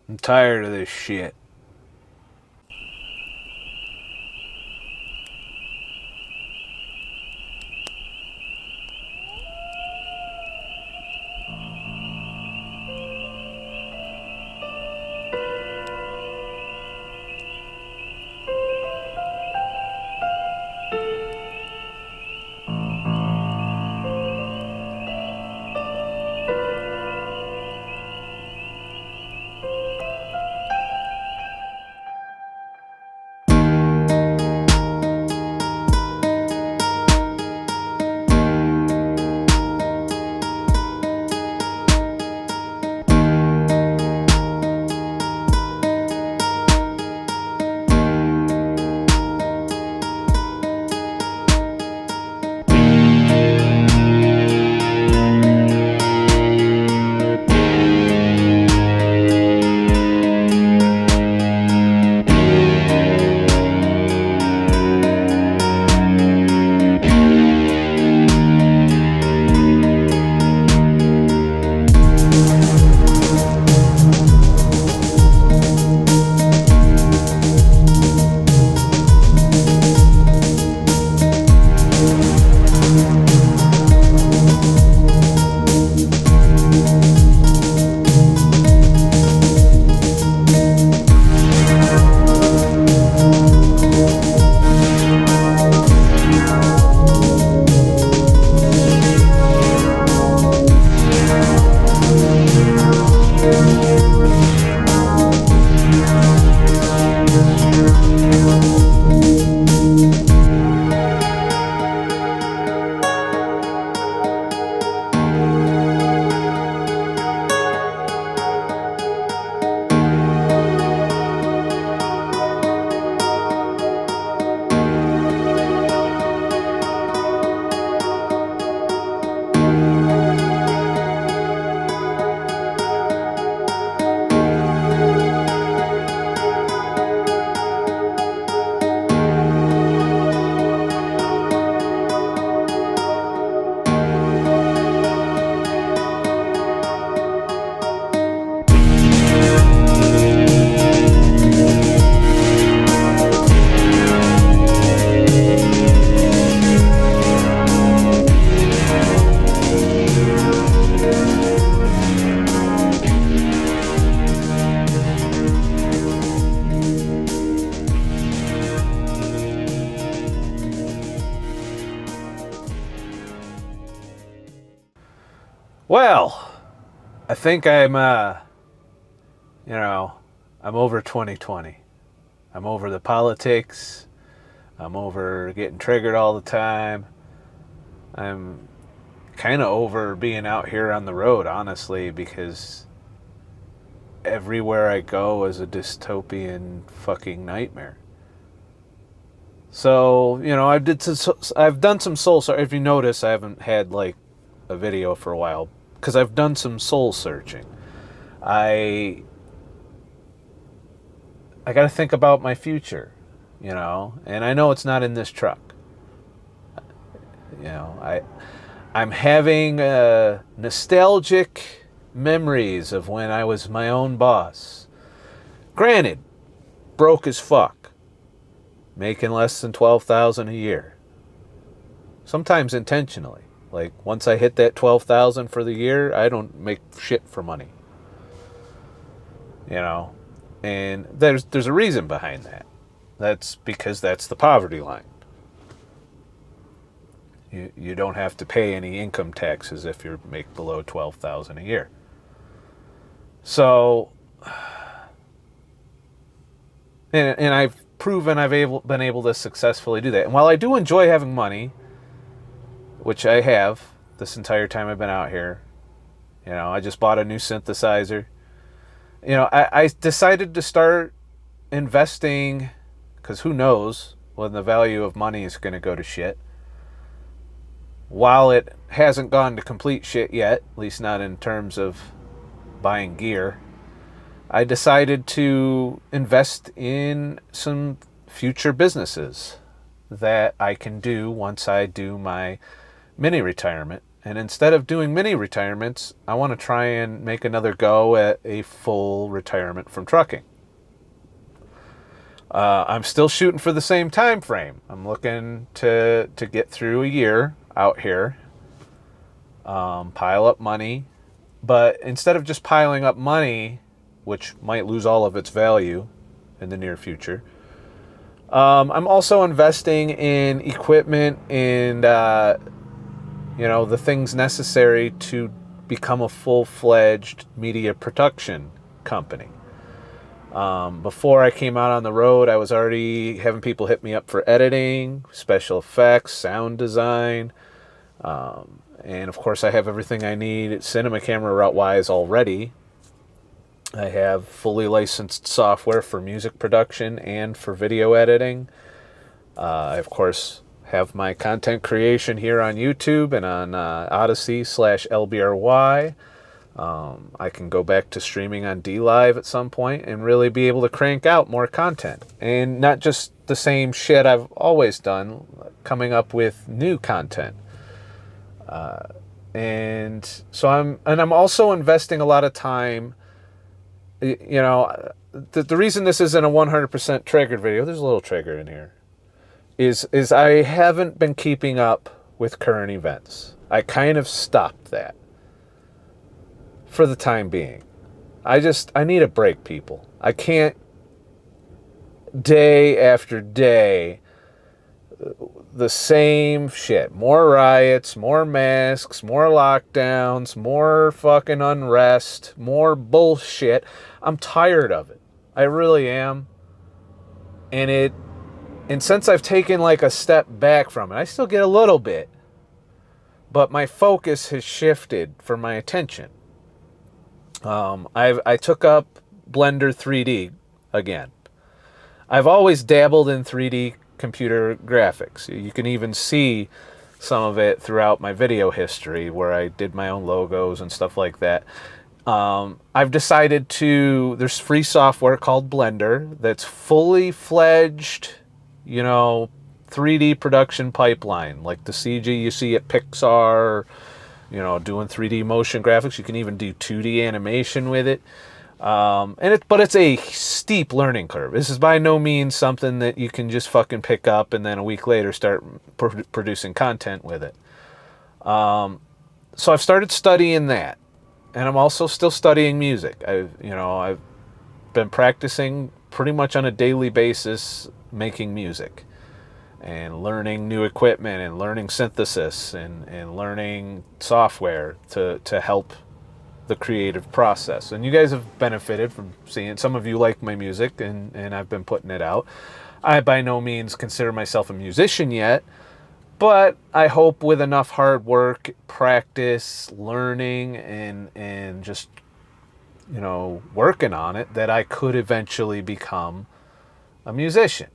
I'm tired of this shit. Well, I think I'm over 2020. I'm over the politics. I'm over getting triggered all the time. I'm kind of over being out here on the road, honestly, because everywhere I go is a dystopian fucking nightmare. So, I've done some soul searching. If you notice, I haven't had like a video for a while because I've done some soul searching. I I got to think about my future, and I know it's not in this truck. I'm having nostalgic memories of when I was my own boss. Granted, broke as fuck, making less than 12,000 a year. Sometimes intentionally. Like once I hit that 12,000 for the year, I don't make shit for money. You know, and there's a reason behind that. That's because that's the poverty line. You don't have to pay any income taxes if you make below 12,000 a year. So, and I've proven been able to successfully do that. And while I do enjoy having money, which I have this entire time I've been out here, I just bought a new synthesizer. I decided to start investing because who knows when the value of money is going to go to shit. While it hasn't gone to complete shit yet, at least not in terms of buying gear, I decided to invest in some future businesses that I can do once I do my mini retirement And instead of doing mini retirements, I want to try and make another go at a full retirement from trucking. I'm still shooting for the same time frame. I'm looking to get through a year out here, pile up money. But instead of just piling up money, which might lose all of its value in the near future, I'm also investing in equipment and the things necessary to become a full-fledged media production company. Before I came out on the road, I was already having people hit me up for editing, special effects, sound design, and of course I have everything I need cinema camera route-wise already. I have fully licensed software for music production and for video editing. I, of course, have my content creation here on YouTube and on Odysee/LBRY. I can go back to streaming on dlive at some point and really be able to crank out more content. And not just the same shit I've always done, coming up with new content. And so I'm also investing a lot of time. The reason this isn't a 100% triggered video, there's a little trigger in here, is I haven't been keeping up with current events. I kind of stopped that for the time being. I need a break, people. I can't day after day the same shit. More riots, more masks, more lockdowns, more fucking unrest, more bullshit. I'm tired of it. I really am. And since I've taken like a step back from it, I still get a little bit, but my focus has shifted for my attention. I took up Blender 3D again. I've always dabbled in 3D computer graphics. You can even see some of it throughout my video history where I did my own logos and stuff like that. I've decided there's free software called Blender that's fully fledged, 3D production pipeline, like the CG you see at Pixar, doing 3D motion graphics. You can even do 2D animation with it. But it's a steep learning curve. This is by no means something that you can just fucking pick up and then a week later start producing content with it. So I've started studying that, and I'm also still studying music. I've been practicing pretty much on a daily basis making music and learning new equipment and learning synthesis and learning software to help the creative process. And you guys have benefited from seeing. Some of you like my music, and I've been putting it out. I by no means consider myself a musician yet, but I hope with enough hard work, practice, learning, and just working on it, that I could eventually become a musician,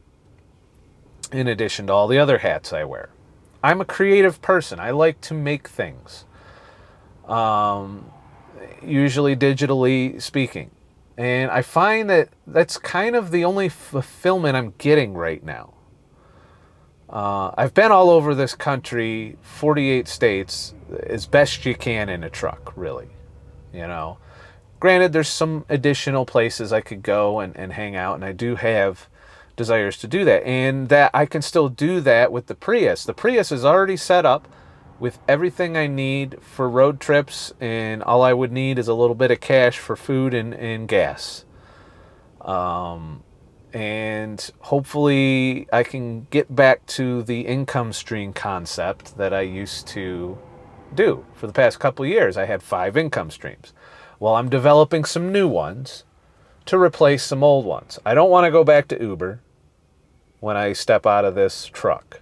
in addition to all the other hats I wear. I'm a creative person. I like to make things. Usually digitally speaking. And I find that that's kind of the only fulfillment I'm getting right now. I've been all over this country, 48 states, as best you can in a truck, really. Granted, there's some additional places I could go and hang out, and I do have desires to do that. And that I can still do that with the Prius. The Prius is already set up with everything I need for road trips, and all I would need is a little bit of cash for food and gas. And hopefully I can get back to the income stream concept that I used to do for the past couple of years. I had 5 income streams. Well, I'm developing some new ones to replace some old ones. I don't want to go back to Uber when I step out of this truck.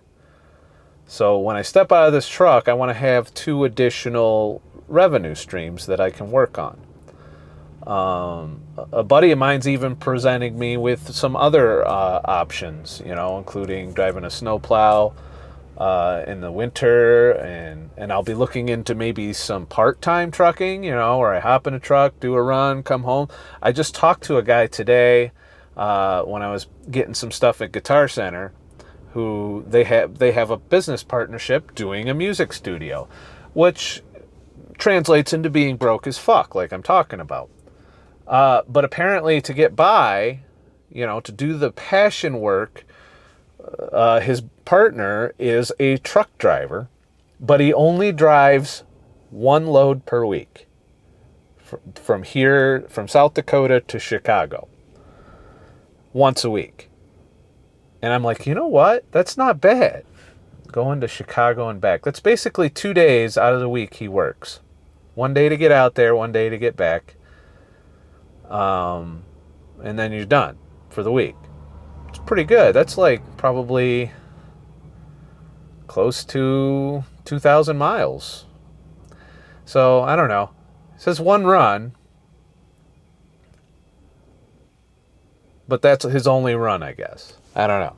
So when I step out of this truck, I want to have 2 additional revenue streams that I can work on. A buddy of mine's even presenting me with some other options, including driving a snowplow in the winter, and I'll be looking into maybe some part-time trucking, where I hop in a truck, do a run, come home. I just talked to a guy today when I was getting some stuff at Guitar Center, who they have a business partnership doing a music studio. which translates into being broke as fuck, like I'm talking about. But apparently to get by, to do the passion work, his partner is a truck driver, but he only drives one load per week from South Dakota to Chicago once a week. And I'm like, you know what? That's not bad. Going to Chicago and back. That's basically 2 days out of the week he works. 1 day to get out there, 1 day to get back. And then you're done for the week. It's pretty good. That's like probably close to 2,000 miles. So, I don't know. It says one run. But that's his only run, I guess. I don't know.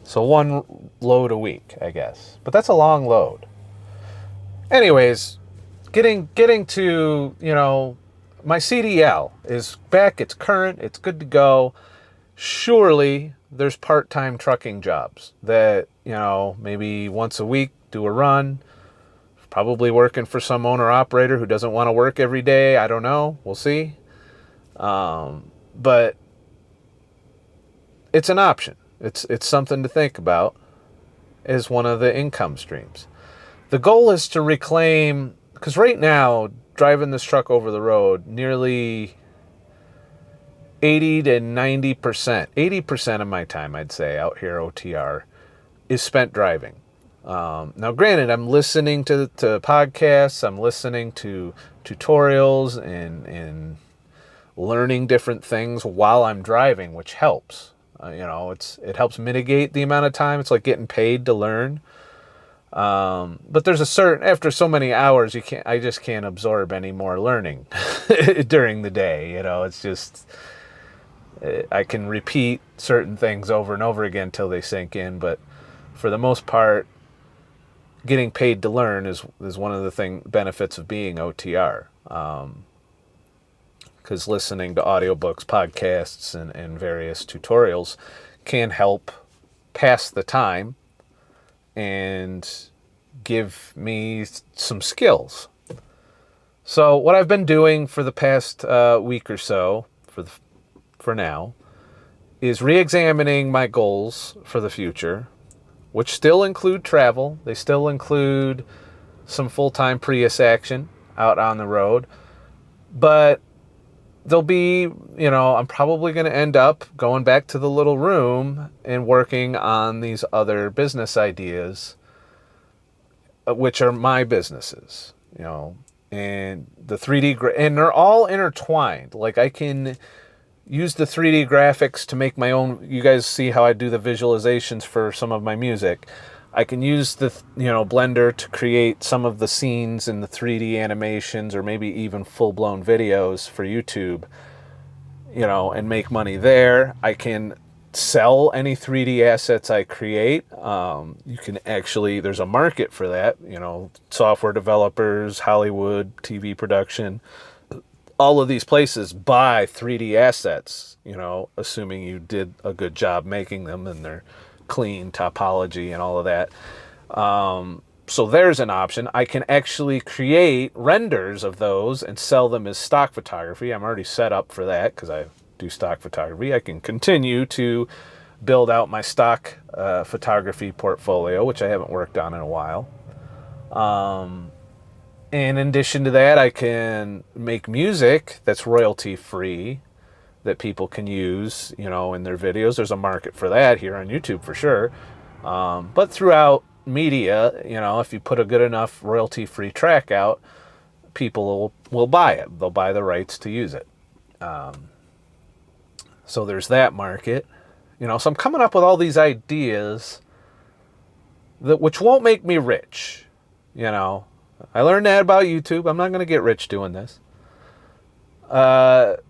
So one load a week, I guess. But that's a long load. Anyways, getting to, my CDL is back. It's current. It's good to go. Surely there's part-time trucking jobs that, maybe once a week do a run. Probably working for some owner-operator who doesn't want to work every day. I don't know. We'll see. But it's an option. It's something to think about as one of the income streams. The goal is to reclaim, because right now, driving this truck over the road, nearly 80 to 90%, 80% of my time, I'd say, out here OTR, is spent driving. Now, granted, I'm listening to podcasts, I'm listening to tutorials and learning different things while I'm driving, which helps. It helps mitigate the amount of time. It's like getting paid to learn. But there's after so many hours, I just can't absorb any more learning during the day. It's just, I can repeat certain things over and over again till they sink in. But for the most part, getting paid to learn is one of the benefits of being OTR. Because listening to audiobooks, podcasts, and various tutorials can help pass the time and give me some skills. So what I've been doing for the past week or so, for now, is re-examining my goals for the future, which still include travel. They still include some full-time Prius action out on the road. But there'll be, I'm probably going to end up going back to the little room and working on these other business ideas, which are my businesses, and the 3D, and they're all intertwined. Like I can use the 3D graphics to make my own. You guys see how I do the visualizations for some of my music. I can use the, Blender to create some of the scenes in the 3D animations or maybe even full-blown videos for YouTube, and make money there. I can sell any 3D assets I create. You can actually, there's a market for that, software developers, Hollywood, TV production. All of these places buy 3D assets, assuming you did a good job making them and they're clean topology and all of that. So there's an option. I can actually create renders of those and sell them as stock photography. I'm already set up for that because I do stock photography. I can continue to build out my stock photography portfolio, which I haven't worked on in a while. And in addition to that, I can make music that's royalty free that people can use, in their videos. There's a market for that here on YouTube for sure. But throughout media, if you put a good enough royalty-free track out, people will buy it. They'll buy the rights to use it. So there's that market. So I'm coming up with all these ideas which won't make me rich. I learned that about YouTube. I'm not going to get rich doing this. But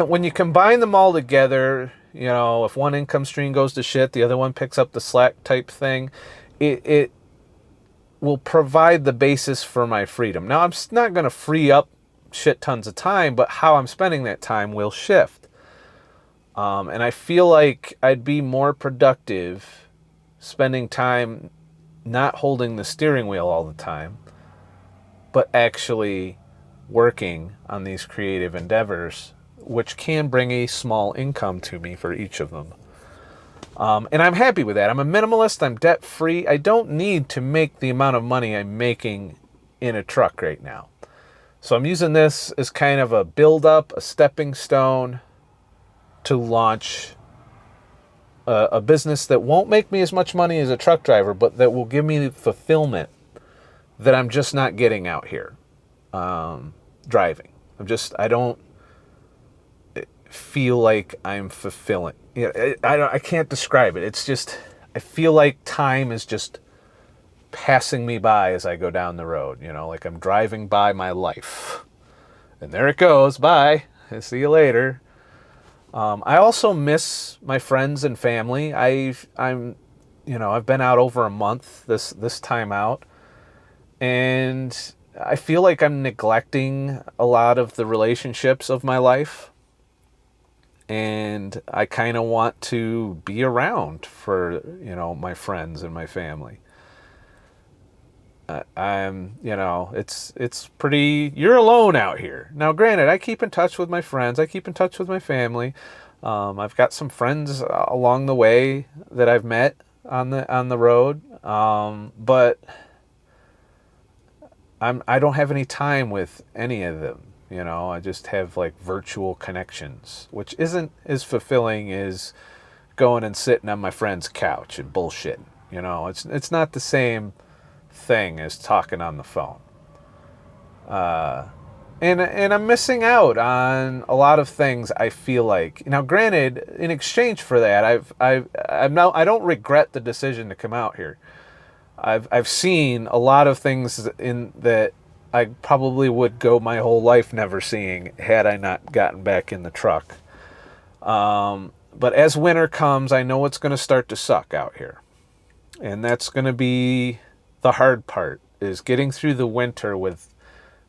when you combine them all together, if one income stream goes to shit, the other one picks up the slack type thing, it will provide the basis for my freedom. Now, I'm not going to free up shit tons of time, but how I'm spending that time will shift. And I feel like I'd be more productive spending time not holding the steering wheel all the time, but actually working on these creative endeavors, which can bring a small income to me for each of them. And I'm happy with that. I'm a minimalist. I'm debt free. I don't need to make the amount of money I'm making in a truck right now. So I'm using this as kind of a build up, a stepping stone to launch a business that won't make me as much money as a truck driver, but that will give me the fulfillment that I'm just not getting out here driving. I don't feel like I'm fulfilling. I can't describe it. It's just, I feel like time is just passing me by as I go down the road, like I'm driving by my life. And there it goes, bye, see you later. I also miss my friends and family. I've been out over a month this time out, and I feel like I'm neglecting a lot of the relationships of my life. And I kind of want to be around for, my friends and my family. It's pretty, you're alone out here. Now, granted, I keep in touch with my friends. I keep in touch with my family. I've got some friends along the way that I've met on the road. But I don't have any time with any of them. I just have like virtual connections, which isn't as fulfilling as going and sitting on my friend's couch and bullshitting. It's not the same thing as talking on the phone. And I'm missing out on a lot of things. I feel like, now, granted, in exchange for that, I don't regret the decision to come out here. I've seen a lot of things in that I probably would go my whole life never seeing had I not gotten back in the truck. But as winter comes, I know it's going to start to suck out here. And that's going to be the hard part, is getting through the winter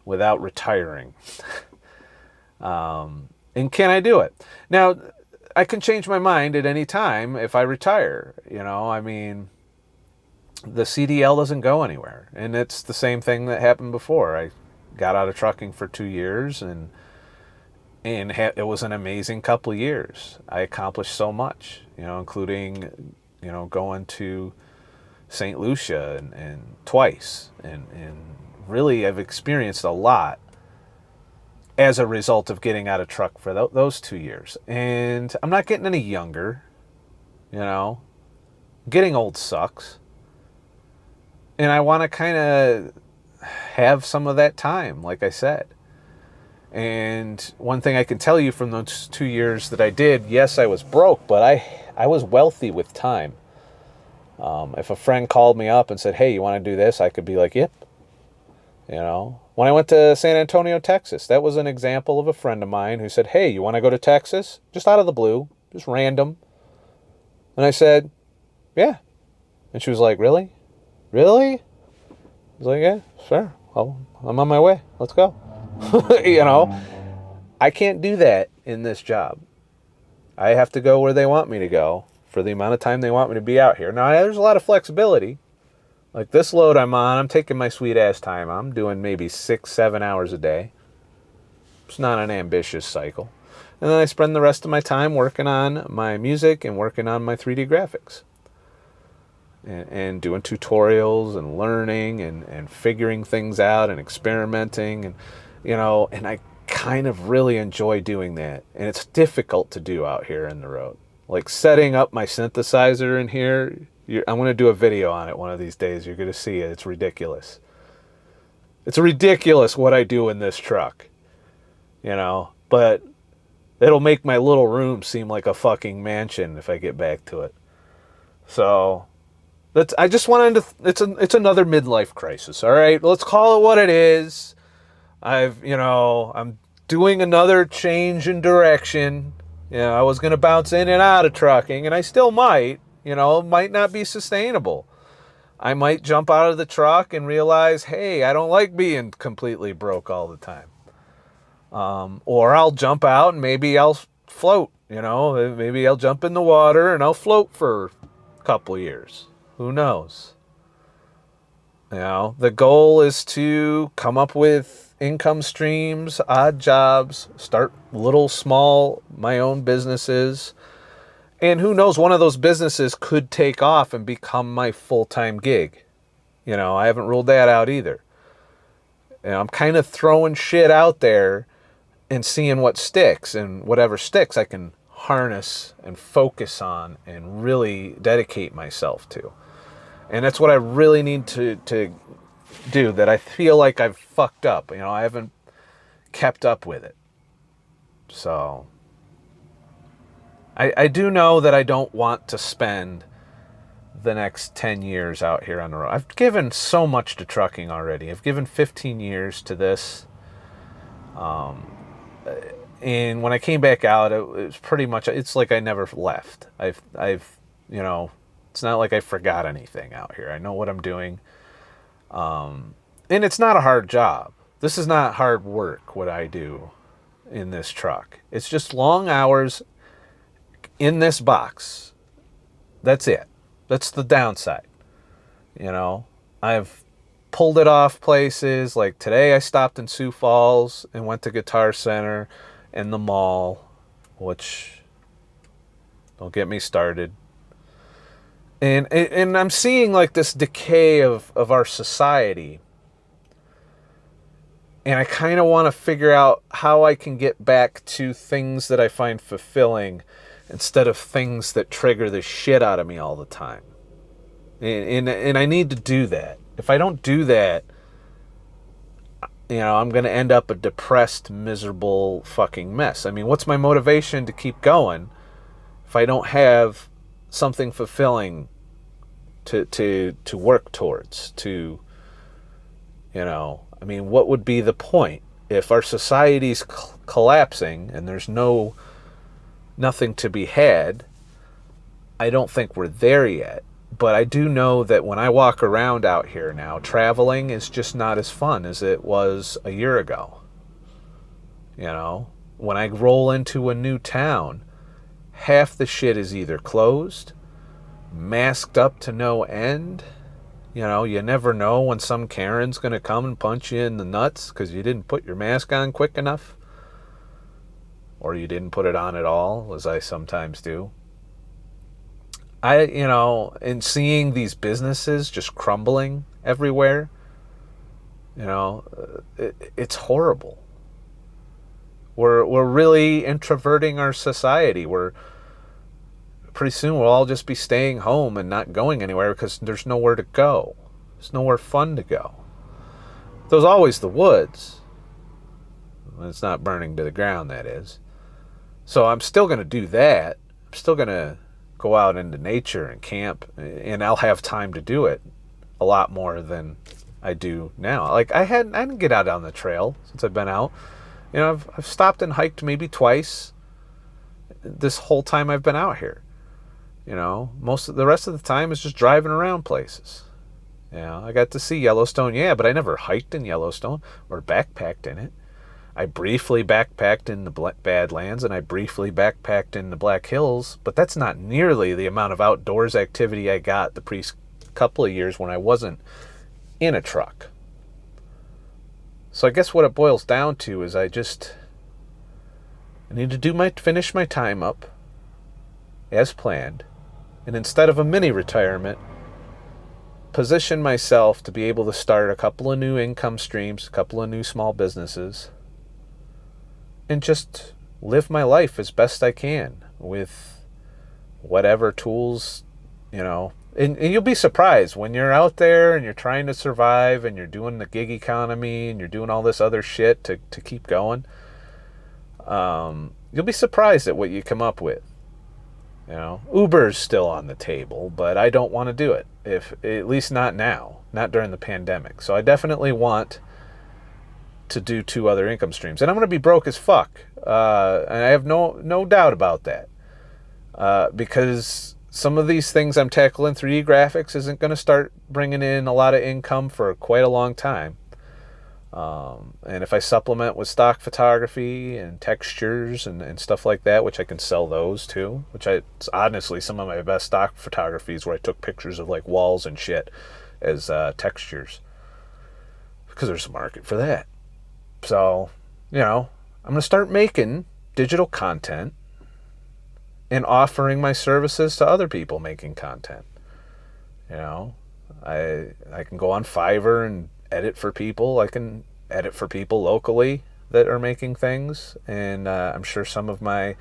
without retiring. And can I do it? Now, I can change my mind at any time if I retire. The CDL doesn't go anywhere. And it's the same thing that happened before. I got out of trucking for 2 years, and it was an amazing couple of years. I accomplished so much, including, going to St. Lucia and twice. And really, I've experienced a lot as a result of getting out of truck for those 2 years. And I'm not getting any younger, Getting old sucks. And I want to kind of have some of that time, like I said. And one thing I can tell you from those 2 years that I did, yes, I was broke, but I was wealthy with time. If a friend called me up and said, hey, you want to do this? I could be like, yep. When I went to San Antonio, Texas, that was an example of a friend of mine who said, hey, you want to go to Texas? Just out of the blue, just random. And I said, yeah. And she was like, really? Really? I was like, yeah, sure. Well, I'm on my way. Let's go. I can't do that in this job. I have to go where they want me to go for the amount of time they want me to be out here. Now, there's a lot of flexibility. Like this load I'm on, I'm taking my sweet ass time. I'm doing maybe 6-7 hours a day. It's not an ambitious cycle. And then I spend the rest of my time working on my music and working on my 3D graphics. And doing tutorials and learning and figuring things out and experimenting. And, and I kind of really enjoy doing that. And it's difficult to do out here in the road. Like setting up my synthesizer in here. I'm going to do a video on it one of these days. You're going to see it. It's ridiculous. It's ridiculous what I do in this truck. But it'll make my little room seem like a fucking mansion if I get back to it. So I just wanted to, it's another midlife crisis. All right. Let's call it what it is. I'm doing another change in direction. I was going to bounce in and out of trucking, and I still might. It might not be sustainable. I might jump out of the truck and realize, hey, I don't like being completely broke all the time. Or I'll jump out and maybe I'll float, maybe I'll jump in the water and I'll float for a couple years. Who knows? You know, the goal is to come up with income streams, odd jobs, start little, small, my own businesses. And who knows, one of those businesses could take off and become my full-time gig. You know, I haven't ruled that out either. You know, I'm kind of throwing shit out there and seeing what sticks. And whatever sticks, I can harness and focus on and really dedicate myself to. And that's what I really need to do, that I feel like I've fucked up. You know, I haven't kept up with it. So I do know that I don't want to spend the next 10 years out here on the road. I've given so much to trucking already. I've given 15 years to this. And when I came back out, it was pretty much, it's like I never left. I've, you know, it's not like I forgot anything out here. I know what I'm doing. And it's not a hard job. This is not hard work, what I do in this truck. It's just long hours in this box. That's it. That's the downside. You know, I've pulled it off places. Like today I stopped in Sioux Falls and went to Guitar Center and the mall, which, don't get me started. And I'm seeing like this decay of our society. And I kind of want to figure out how I can get back to things that I find fulfilling instead of things that trigger the shit out of me all the time. And I need to do that. If I don't do that, you know, I'm going to end up a depressed, miserable fucking mess. I mean, what's my motivation to keep going if I don't have something fulfilling to work towards, to, you know, I mean, what would be the point if our society's collapsing and there's nothing to be had? I don't think we're there yet, but I do know that when I walk around out here now, traveling is just not as fun as it was a year ago. You know, when I roll into a new town, half the shit is either closed, masked up to no end. You know, you never know when some Karen's going to come and punch you in the nuts because you didn't put your mask on quick enough. Or you didn't put it on at all, as I sometimes do. You know, and seeing these businesses just crumbling everywhere, you know, it's horrible. We're really introverting our society. Pretty soon we'll all just be staying home and not going anywhere because there's nowhere to go. There's nowhere fun to go. There's always the woods. It's not burning to the ground, that is. So I'm still going to do that. I'm still going to go out into nature and camp, and I'll have time to do it a lot more than I do now. Like I didn't get out on the trail since I've been out. You know, I've stopped and hiked maybe twice this whole time I've been out here. You know, most of the rest of the time is just driving around places. You know, I got to see Yellowstone, yeah, but I never hiked in Yellowstone or backpacked in it. I briefly backpacked in the Badlands and I briefly backpacked in the Black Hills, but that's not nearly the amount of outdoors activity I got the previous couple of years when I wasn't in a truck. So I guess what it boils down to is I need to finish my time up as planned, and instead of a mini retirement, position myself to be able to start a couple of new income streams, a couple of new small businesses, and just live my life as best I can with whatever tools, you know. And you'll be surprised when you're out there and you're trying to survive and you're doing the gig economy and you're doing all this other shit to keep going. You'll be surprised at what you come up with. You know, Uber's still on the table, but I don't want to do it. At least not now, not during the pandemic. So I definitely want to do 2 other income streams, and I'm going to be broke as fuck. And I have no doubt about that, because some of these things I'm tackling, 3D graphics, isn't going to start bringing in a lot of income for quite a long time. And if I supplement with stock photography and textures and stuff like that, which I can sell those too, it's honestly some of my best stock photography is where I took pictures of like walls and shit as textures, because there's a market for that. So, I'm going to start making digital content and offering my services to other people making content. I can go on Fiverr and edit for people. I can edit for people locally that are making things, and I'm sure some of my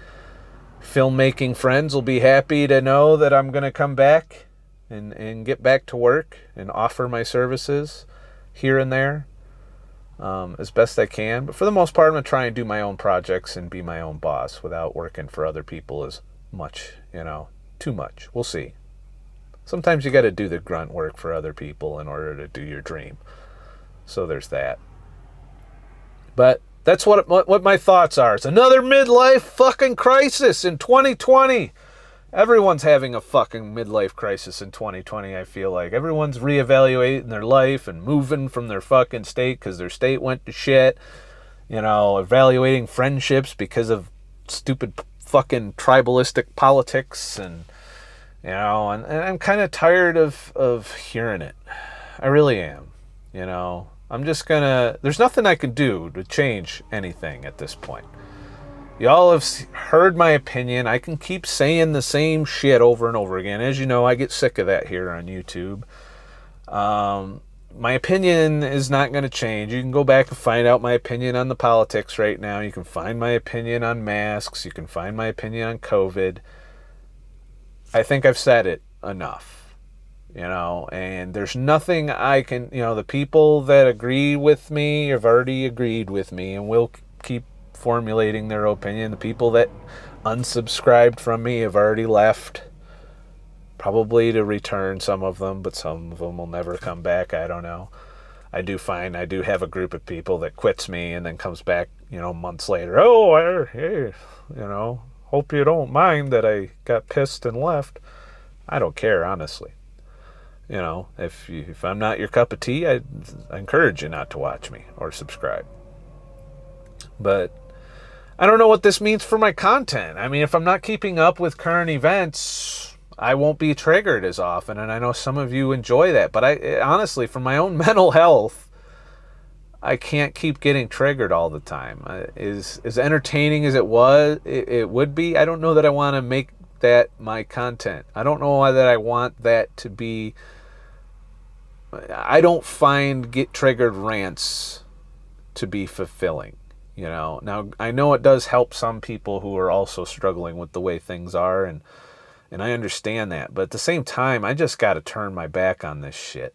filmmaking friends will be happy to know that I'm going to come back and get back to work and offer my services here and there as best I can. But for the most part, I'm going to try and do my own projects and be my own boss without working for other people as much, too much. We'll see. Sometimes you got to do the grunt work for other people in order to do your dream. So there's that. But that's what my thoughts are. It's another midlife fucking crisis in 2020. Everyone's having a fucking midlife crisis in 2020, I feel like. Everyone's reevaluating their life and moving from their fucking state because their state went to shit. Evaluating friendships because of stupid fucking tribalistic politics. And I'm kind of tired of hearing it. I really am. I'm just there's nothing I can do to change anything at this point. Y'all have heard my opinion. I can keep saying the same shit over and over again. As you know, I get sick of that here on YouTube. My opinion is not going to change. You can go back and find out my opinion on the politics right now. You can find my opinion on masks. You can find my opinion on COVID. I think I've said it enough. And there's nothing I can, the people that agree with me have already agreed with me and will keep formulating their opinion. The people that unsubscribed from me have already left, probably to return, some of them, but some of them will never come back. I don't know. I do have a group of people that quits me and then comes back, months later. Hey, hope you don't mind that I got pissed and left. I don't care, honestly. If I'm not your cup of tea, I encourage you not to watch me or subscribe. But I don't know what this means for my content. I mean, if I'm not keeping up with current events, I won't be triggered as often, and I know some of you enjoy that. But I honestly, for my own mental health, I can't keep getting triggered all the time. As entertaining as it would be, I don't know that I want to make that my content. I don't know that I want that to be. I don't find get triggered rants to be fulfilling. Now I know it does help some people who are also struggling with the way things are, and I understand that, but at the same time, I just got to turn my back on this shit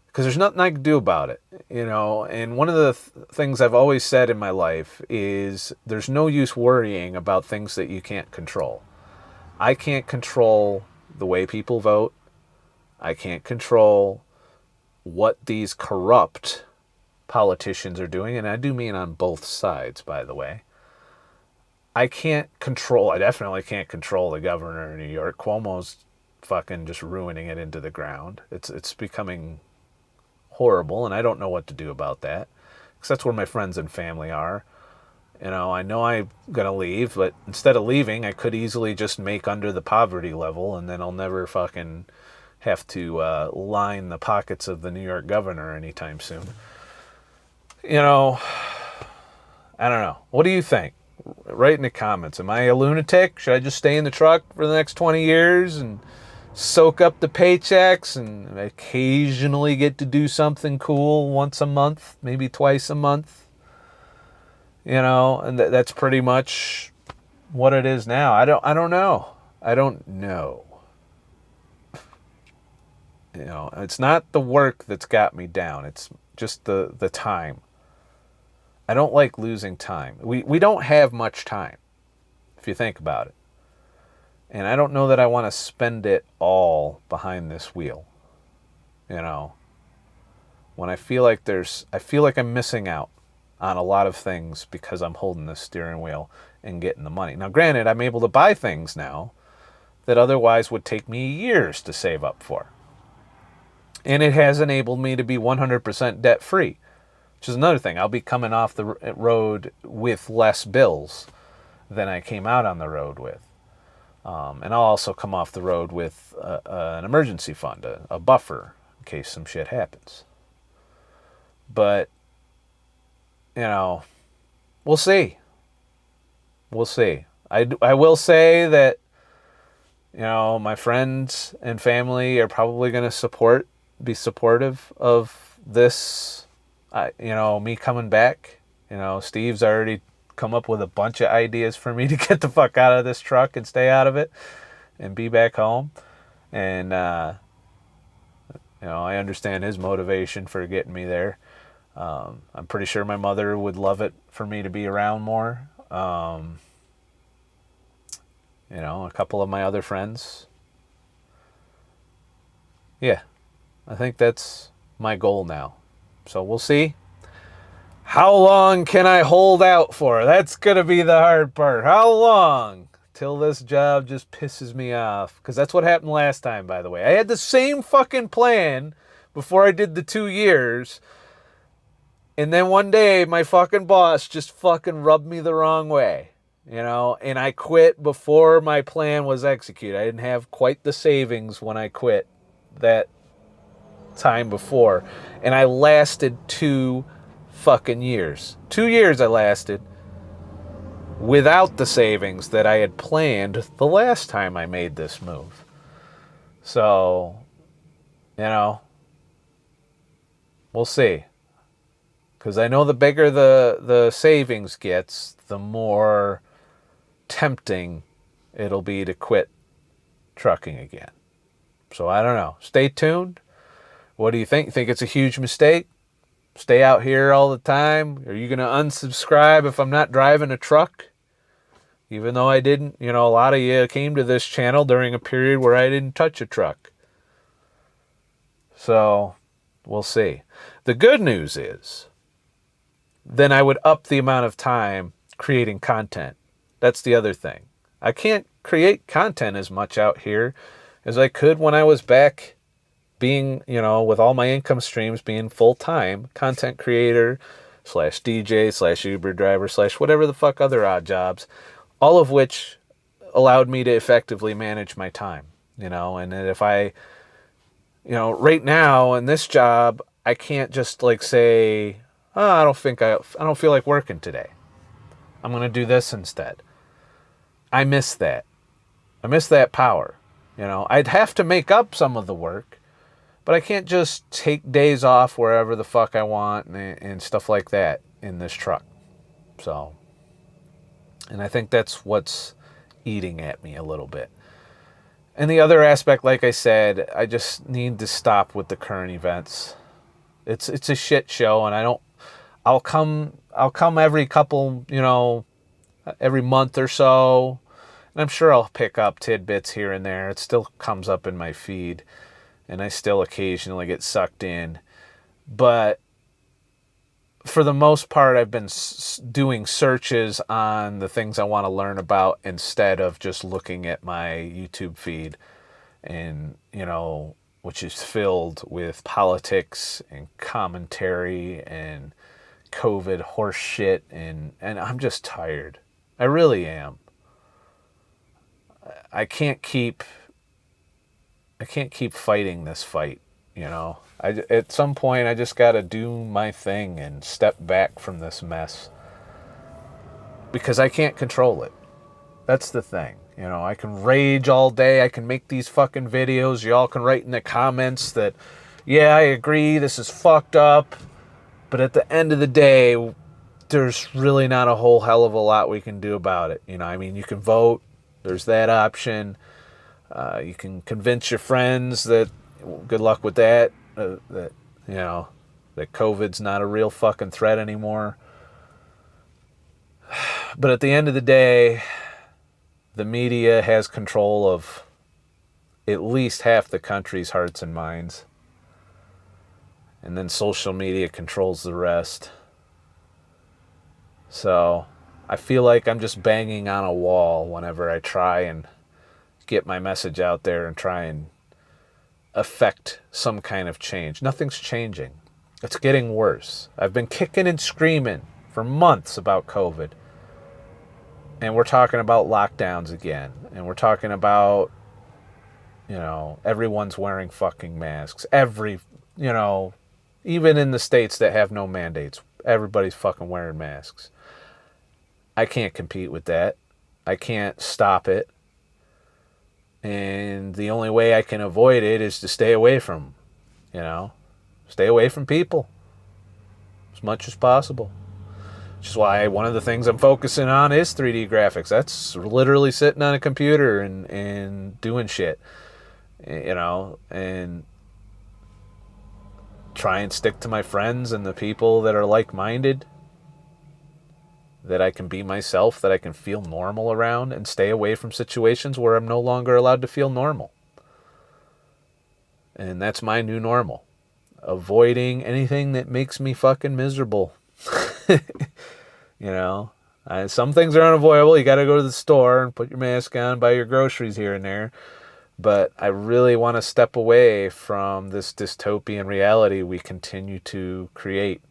because there's nothing I can do about it. And one of the things I've always said in my life is there's no use worrying about things that you can't control. I can't control the way people vote. I can't control what these corrupt politicians are doing, and I do mean on both sides, by the way. I definitely can't control the governor of New York. Cuomo's fucking just ruining it into the ground. It's becoming horrible, and I don't know what to do about that, because that's where my friends and family are. I know I'm going to leave, but instead of leaving, I could easily just make under the poverty level, and then I'll never fucking have to line the pockets of the New York governor anytime soon. I don't know. What do you think? Write in the comments. Am I a lunatic? Should I just stay in the truck for the next 20 years and soak up the paychecks and occasionally get to do something cool once a month, maybe twice a month? And that's pretty much what it is now. I don't know. I don't know. It's not the work that's got me down. It's just the time. I don't like losing time. We don't have much time, if you think about it. And I don't know that I want to spend it all behind this wheel. When I feel like I'm missing out on a lot of things because I'm holding the steering wheel and getting the money. Now, granted, I'm able to buy things now that otherwise would take me years to save up for. And it has enabled me to be 100% debt-free, which is another thing. I'll be coming off the road with less bills than I came out on the road with. And I'll also come off the road with an emergency fund, a buffer, in case some shit happens. But, you know, we'll see. We'll see. I will say that, you know, my friends and family are probably going to be supportive of this, you know, me coming back. You know, Steve's already come up with a bunch of ideas for me to get the fuck out of this truck and stay out of it and be back home. And, you know, I understand his motivation for getting me there. I'm pretty sure my mother would love it for me to be around more. You know, a couple of my other friends. Yeah, I think that's my goal now. So we'll see. How long can I hold out for? That's going to be the hard part. How long? Till this job just pisses me off. Because that's what happened last time, by the way. I had the same fucking plan before I did the 2 years. And then one day, my fucking boss just fucking rubbed me the wrong way. You know, and I quit before my plan was executed. I didn't have quite the savings when I quit that time before. And I lasted 2 fucking years. 2 years I lasted without the savings that I had planned the last time I made this move. So, you know, we'll see. Because I know the bigger the savings gets, the more tempting it'll be to quit trucking again. So I don't know. Stay tuned. What do you think? Think it's a huge mistake? Stay out here all the time? Are you going to unsubscribe if I'm not driving a truck? Even though I didn't, you know, a lot of you came to this channel during a period where I didn't touch a truck. So we'll see. The good news is, then I would up the amount of time creating content. That's the other thing. I can't create content as much out here as I could when I was back being, you know, with all my income streams being full-time content creator / DJ / Uber driver / whatever the fuck other odd jobs, all of which allowed me to effectively manage my time, you know. And if I, you know, right now in this job, I can't just like say, oh, I don't feel like working today. I'm going to do this instead. I miss that. I miss that power. You know, I'd have to make up some of the work, but I can't just take days off wherever the fuck I want and stuff like that in this truck. So, and I think that's what's eating at me a little bit. And the other aspect, like I said, I just need to stop with the current events. It's a shit show, and I'll come every couple, you know, every month or so, and I'm sure I'll pick up tidbits here and there. It still comes up in my feed, and I still occasionally get sucked in. But for the most part, I've been doing searches on the things I want to learn about instead of just looking at my YouTube feed, and, you know, which is filled with politics and commentary and COVID horse shit, and I'm just tired. I really am. I can't keep fighting this fight, you know. At some point I just got to do my thing and step back from this mess, because I can't control it. That's the thing. You know, I can rage all day. I can make these fucking videos. Y'all can write in the comments that, yeah, I agree, this is fucked up. But at the end of the day, there's really not a whole hell of a lot we can do about it. You know, I mean, you can vote. There's that option. You can convince your friends that, good luck with that, that, you know, that COVID's not a real fucking threat anymore. But at the end of the day, the media has control of at least half the country's hearts and minds. And then social media controls the rest. So I feel like I'm just banging on a wall whenever I try and get my message out there and try and affect some kind of change. Nothing's changing. It's getting worse. I've been kicking and screaming for months about COVID. And we're talking about lockdowns again. And we're talking about, you know, everyone's wearing fucking masks. Every you know, even in the states that have no mandates, everybody's fucking wearing masks. I can't compete with that. I can't stop it. And the only way I can avoid it is to stay away from, you know, stay away from people as much as possible. Which is why one of the things I'm focusing on is 3D graphics. That's literally sitting on a computer and doing shit, you know, and try and stick to my friends and the people that are like-minded, that I can be myself, that I can feel normal around, and stay away from situations where I'm no longer allowed to feel normal. And that's my new normal. Avoiding anything that makes me fucking miserable. You know, some things are unavoidable. You got to go to the store and put your mask on, buy your groceries here and there. But I really want to step away from this dystopian reality we continue to create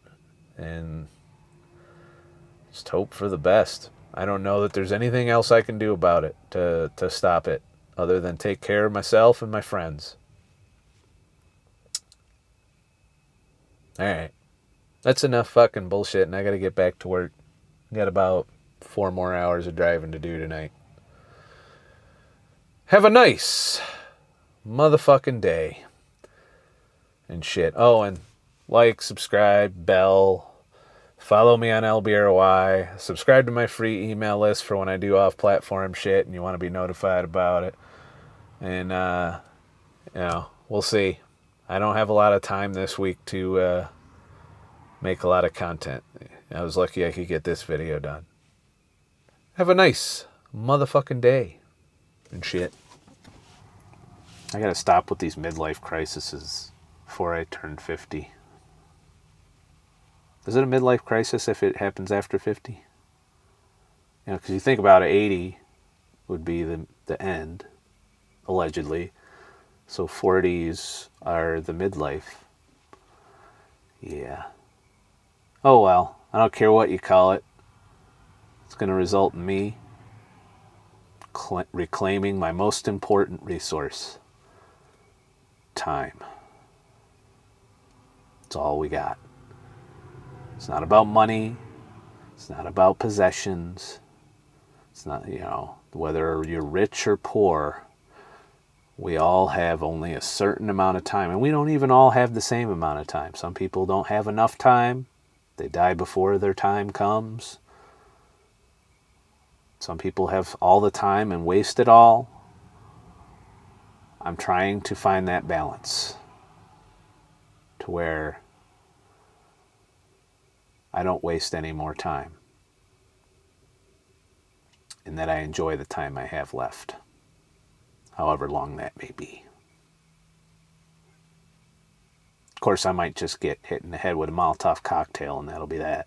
and just hope for the best. I don't know that there's anything else I can do about it to stop it other than take care of myself and my friends. All right. That's enough fucking bullshit, and I got to get back to work. Got about 4 more hours of driving to do tonight. Have a nice motherfucking day. And shit. Oh, and like, subscribe, bell, follow me on LBRY, subscribe to my free email list for when I do off-platform shit and you want to be notified about it. And, you know, we'll see. I don't have a lot of time this week to make a lot of content. I was lucky I could get this video done. Have a nice motherfucking day and shit. I gotta stop with these midlife crises before I turn 50. Is it a midlife crisis if it happens after 50? You know, because you think about it, 80 would be the end, allegedly. So 40s are the midlife. Yeah. Oh well, I don't care what you call it. It's going to result in me reclaiming my most important resource. Time. It's all we got. It's not about money. It's not about possessions. It's not, you know, whether you're rich or poor, we all have only a certain amount of time. And we don't even all have the same amount of time. Some people don't have enough time. They die before their time comes. Some people have all the time and waste it all. I'm trying to find that balance to where I don't waste any more time and that I enjoy the time I have left, however long that may be. Of course, I might just get hit in the head with a Molotov cocktail and that'll be that.